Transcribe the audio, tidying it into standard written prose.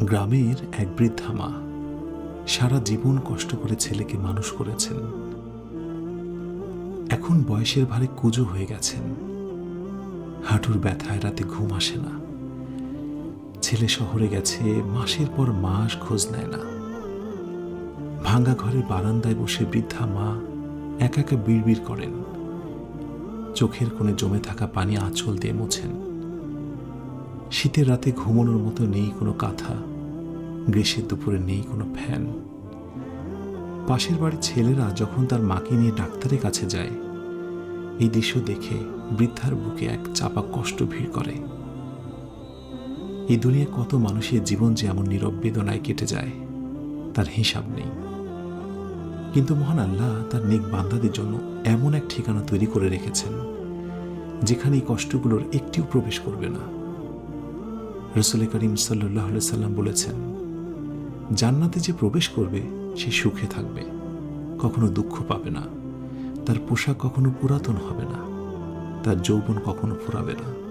গ্রামের এক বৃদ্ধা মা সারা জীবন কষ্ট করে ছেলেকে মানুষ করেছেন। এখন বয়সের ভারে কুঁজো হয়ে গেছেন। হাঁটুর ব্যথায় রাতে ঘুম আসে না। ছেলে শহরে গেছে, মাসের পর মাস খোঁজ নেয় না। ভাঙ্গা ঘরের বারান্দায় বসে বৃদ্ধা মা একা একা বিড়বিড় করেন। চোখের কোণে জমে থাকা পানি আঁচল দিয়ে মোছেন। শীতের রাতে ঘুমানোর মতো নেই কোনো কাঁথা, গ্রীষ্মের দুপুরে নেই কোনো ফ্যান। পাশের বাড়ির ছেলেরা যখন তার মাকে নিয়ে ডাক্তারের কাছে যায়, এই দৃশ্য দেখে বৃদ্ধার বুকে এক চাপা কষ্ট ভিড় করে। এই দুনিয়ায় কত মানুষের জীবন যে এমন নীরব বেদনায় কেটে যায় তার হিসাব নেই। কিন্তু মহান আল্লাহ তার নেক বান্দাদের জন্য এমন এক ঠিকানা তৈরি করে রেখেছেন যেখানে এই কষ্টগুলোর একটিও প্রবেশ করবে না। রাসূল করিম সাল্লাল্লাহু আলাইহি সাল্লাম বলেছেন, জান্নাতে যে প্রবেশ করবে সে সুখে থাকবে, কখনো দুঃখ পাবে না। তার পোশাক কখনো পুরাতন হবে না, তার যৌবন কখনো ফুরাবে না।